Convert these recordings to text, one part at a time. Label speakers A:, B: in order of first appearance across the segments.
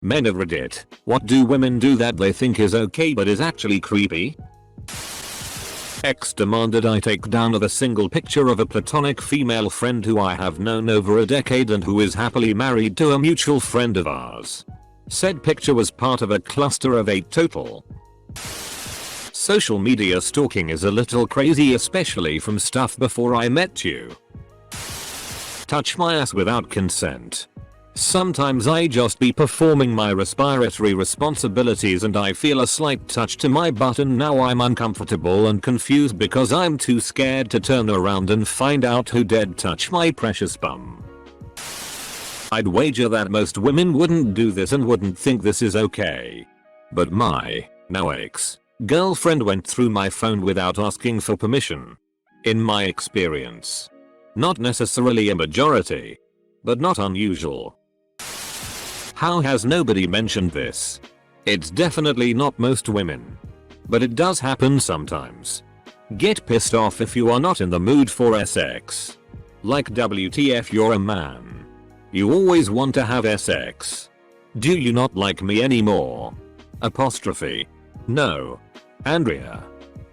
A: Men of Reddit, what do women do that they think is okay but is actually creepy? X demanded I take down a single picture of a platonic female friend who I have known over a decade and who is happily married to a mutual friend of ours. Said picture was part of a cluster of 8 total. Social media stalking is a little crazy, especially from stuff before I met you. Touch my ass without consent. Sometimes I just be performing my respiratory responsibilities and I feel a slight touch to my butt and now I'm uncomfortable and confused because I'm too scared to turn around and find out who dared touch my precious bum. I'd wager that most women wouldn't do this and wouldn't think this is okay. But my now ex-girlfriend went through my phone without asking for permission. In my experience. Not necessarily a majority, but not unusual. How has nobody mentioned this? It's definitely not most women. But it does happen sometimes. Get pissed off if you are not in the mood for sex. Like WTF, you're a man. You always want to have sex. Do you not like me anymore? Apostrophe. No. Andrea.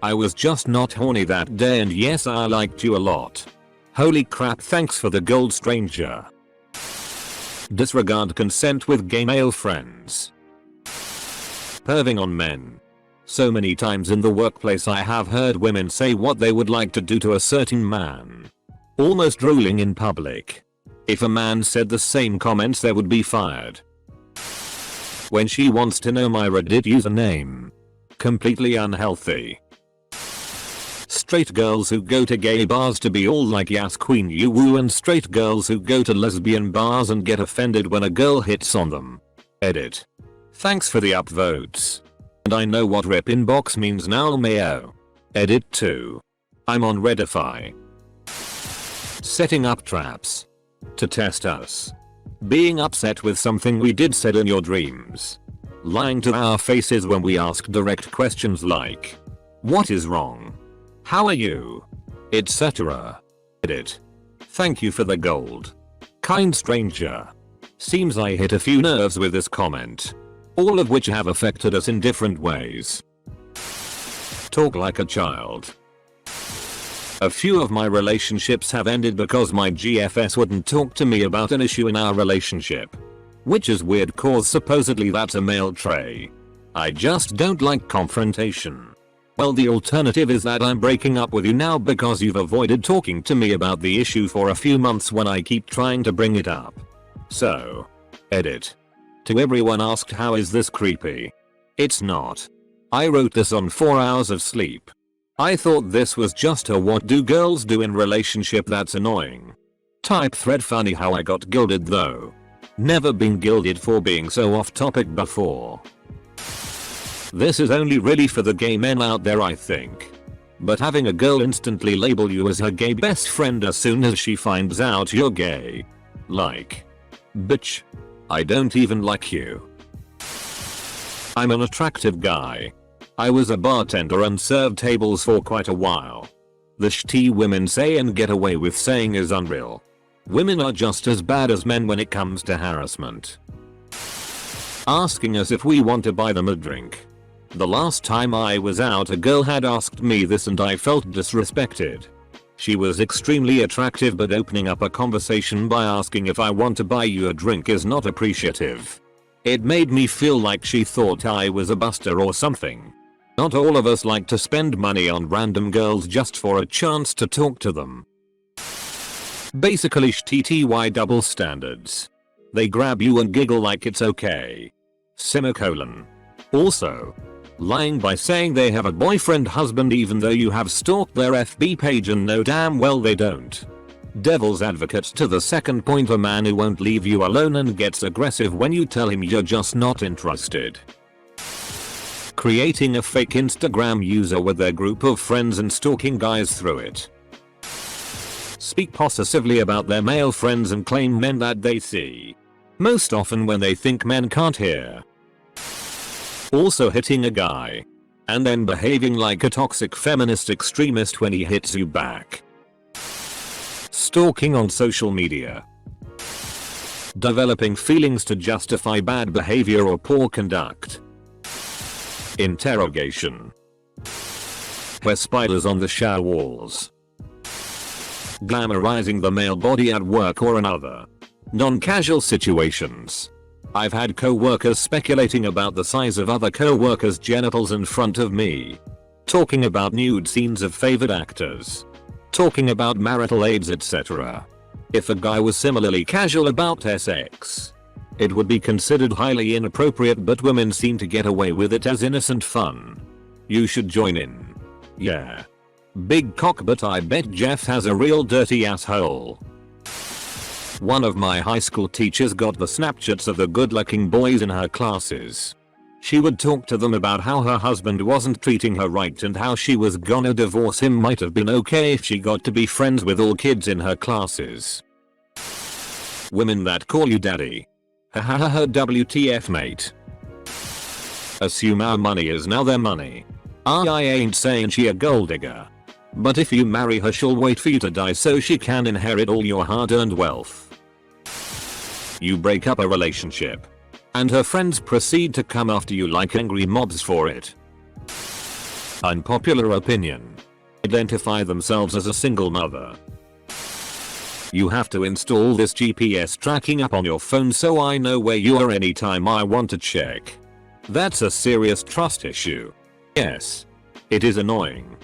A: I was just not horny that day and yes, I liked you a lot. Holy crap, thanks for the gold, stranger. Disregard consent with gay male friends. Perving on men. So many times in the workplace I have heard women say what they would like to do to a certain man. Almost drooling in public. If a man said the same comments they would be fired. When she wants to know my Reddit username. Completely unhealthy. Straight girls who go to gay bars to be all like yes queen you woo, and straight girls who go to lesbian bars and get offended when a girl hits on them. Edit. Thanks for the upvotes. And I know what rip inbox means now, mayo. Edit 2. I'm on Reddify. Setting up traps. To test us. Being upset with something we did said in your dreams. Lying to our faces when we ask direct questions like, what is wrong? How are you? Etc. Edit. Thank you for the gold. Kind stranger. Seems I hit a few nerves with this comment. All of which have affected us in different ways. Talk like a child. A few of my relationships have ended because my GFS wouldn't talk to me about an issue in our relationship. Which is weird cause supposedly that's a male trait. I just don't like confrontation. Well, the alternative is that I'm breaking up with you now because you've avoided talking to me about the issue for a few months when I keep trying to bring it up. So. Edit. To everyone asked how is this creepy? It's not. I wrote this on 4 hours of sleep. I thought this was just a what do girls do in relationship that's annoying. Type thread. Funny how I got gilded though. Never been gilded for being so off topic before. This is only really for the gay men out there, I think. But having a girl instantly label you as her gay best friend as soon as she finds out you're gay. Like. Bitch. I don't even like you. I'm an attractive guy. I was a bartender and served tables for quite a while. The shitty women say and get away with saying is unreal. Women are just as bad as men when it comes to harassment. Asking us if we want to buy them a drink. The last time I was out a girl had asked me this and I felt disrespected. She was extremely attractive but opening up a conversation by asking if I want to buy you a drink is not appreciative. It made me feel like she thought I was a buster or something. Not all of us like to spend money on random girls just for a chance to talk to them. Basically shitty double standards. They grab you and giggle like it's okay. Semicolon. Also. Lying by saying they have a boyfriend husband even though you have stalked their FB page and know damn well they don't. Devil's advocate to the second point, a man who won't leave you alone and gets aggressive when you tell him you're just not interested. Creating a fake Instagram user with their group of friends and stalking guys through it. Speak possessively about their male friends and claim men that they see. Most often when they think men can't hear. Also hitting a guy. And then behaving like a toxic feminist extremist when he hits you back. Stalking on social media. Developing feelings to justify bad behavior or poor conduct. Interrogation. Where spiders on the shower walls. Glamorizing the male body at work or in other non-casual situations. I've had co-workers speculating about the size of other co-workers' genitals in front of me. Talking about nude scenes of favored actors. Talking about marital aids, etc. If a guy was similarly casual about sex, it would be considered highly inappropriate, but women seem to get away with it as innocent fun. You should join in. Yeah. Big cock, but I bet Jeff has a real dirty asshole. One of my high school teachers got the Snapchats of the good-looking boys in her classes. She would talk to them about how her husband wasn't treating her right and how she was gonna divorce him. Might have been okay if she got to be friends with all kids in her classes. Women that call you daddy. Hahaha, WTF mate. Assume our money is now their money. I ain't saying she a gold digger. But if you marry her, she'll wait for you to die so she can inherit all your hard-earned wealth. You break up a relationship, and her friends proceed to come after you like angry mobs for it. Unpopular opinion. Identify themselves as a single mother. You have to install this GPS tracking app on your phone so I know where you are anytime I want to check. That's a serious trust issue. Yes. It is annoying.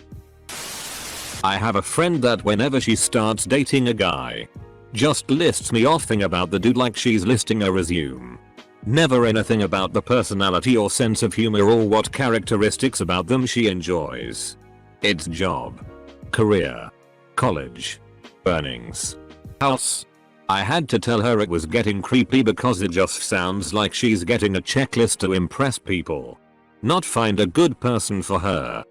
A: I have a friend that whenever she starts dating a guy, just lists me off thing about the dude like she's listing a resume. Never anything about the personality or sense of humor or what characteristics about them she enjoys. It's job, career, college, earnings, house. I had to tell her it was getting creepy because it just sounds like she's getting a checklist to impress people, not find a good person for her.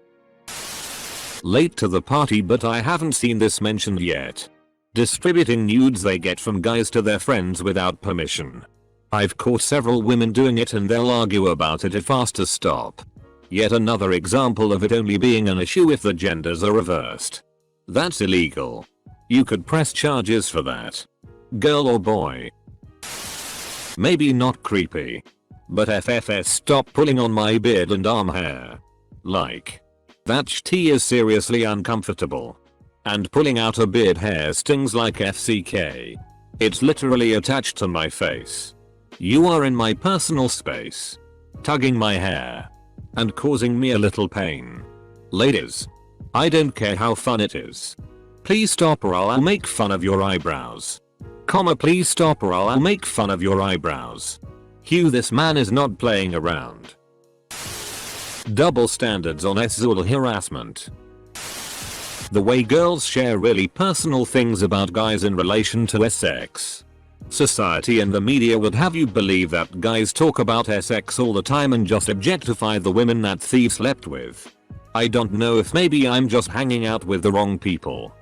A: Late to the party, but I haven't seen this mentioned yet. Distributing nudes they get from guys to their friends without permission. I've caught several women doing it and they'll argue about it if asked to stop. Yet another example of it only being an issue if the genders are reversed. That's illegal. You could press charges for that. Girl or boy. Maybe not creepy, but FFS, stop pulling on my beard and arm hair. Like, that tea is seriously uncomfortable. And pulling out a beard hair stings like FCK. It's literally attached to my face. You are in my personal space, tugging my hair, and causing me a little pain. Ladies, I don't care how fun it is. Please stop or I'll make fun of your eyebrows. Please stop or I'll make fun of your eyebrows. Hugh, this man is not playing around. Double standards on sexual harassment. The way girls share really personal things about guys in relation to sex. Society and the media would have you believe that guys talk about sex all the time and just objectify the women that thieves slept with. I don't know if maybe I'm just hanging out with the wrong people.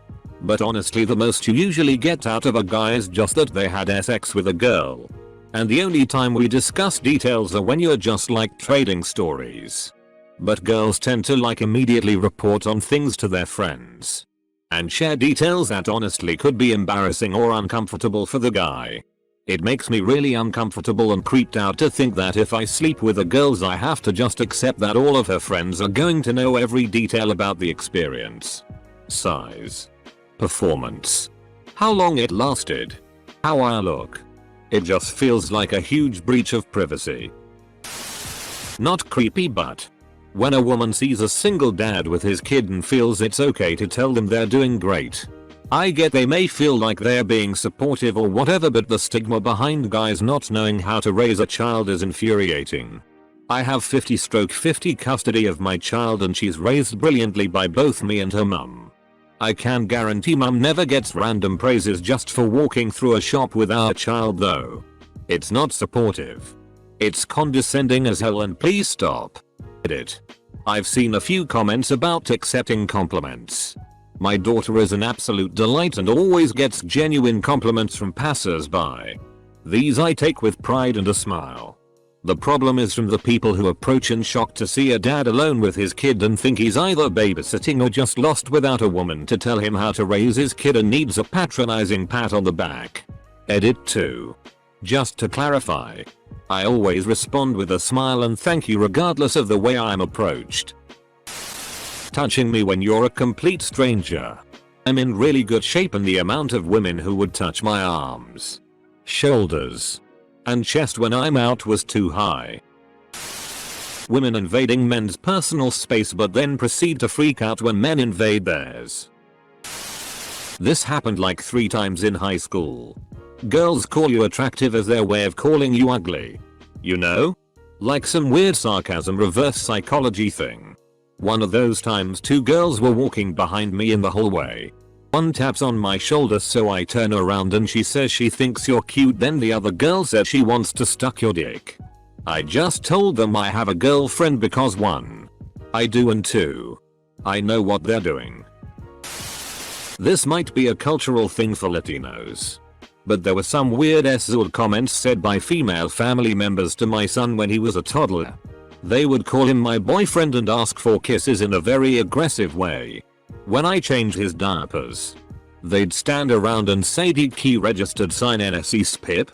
A: But honestly, the most you usually get out of a guy is just that they had sex with a girl. And the only time we discuss details are when you're just like trading stories. But girls tend to like immediately report on things to their friends. And share details that honestly could be embarrassing or uncomfortable for the guy. It makes me really uncomfortable and creeped out to think that if I sleep with a girl I have to just accept that all of her friends are going to know every detail about the experience. Size. Performance. How long it lasted. How I look. It just feels like a huge breach of privacy. Not creepy, but when a woman sees a single dad with his kid and feels it's okay to tell them they're doing great. I get they may feel like they're being supportive or whatever, but the stigma behind guys not knowing how to raise a child is infuriating. I have 50/50 custody of my child and she's raised brilliantly by both me and her mum. I can guarantee mum never gets random praises just for walking through a shop with our child though. It's not supportive. It's condescending as hell, and please stop it. I've seen a few comments about accepting compliments. My daughter is an absolute delight and always gets genuine compliments from passers-by. These I take with pride and a smile. The problem is from the people who approach in shock to see a dad alone with his kid and think he's either babysitting or just lost without a woman to tell him how to raise his kid and needs a patronizing pat on the back. Edit 2. Just to clarify, I always respond with a smile and thank you regardless of the way I'm approached. Touching me when you're a complete stranger. I'm in really good shape and the amount of women who would touch my arms, shoulders, and chest when I'm out was too high. Women invading men's personal space but then proceed to freak out when men invade theirs. This happened like 3 times in high school. Girls call you attractive as their way of calling you ugly. You know? Like some weird sarcasm reverse psychology thing. One of those times 2 girls were walking behind me in the hallway. One taps on my shoulder so I turn around and she says she thinks you're cute, then the other girl said she wants to suck your dick. I just told them I have a girlfriend because 1, I do, and 2, I know what they're doing. This might be a cultural thing for Latinos, but there were some weird S-word comments said by female family members to my son when he was a toddler. They would call him my boyfriend and ask for kisses in a very aggressive way. When I changed his diapers, they'd stand around and say "Did key registered sign NSE SPIP?"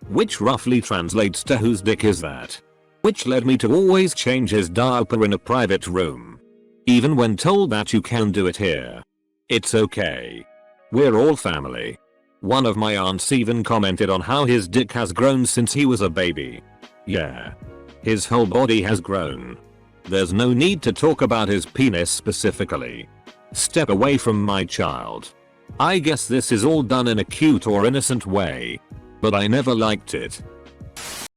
A: which roughly translates to "whose dick is that?" Which led me to always change his diaper in a private room. Even when told that you can do it here, it's okay. We're all family. One of my aunts even commented on how his dick has grown since he was a baby. Yeah. His whole body has grown. There's no need to talk about his penis specifically. Step away from my child. I guess this is all done in a cute or innocent way, but I never liked it.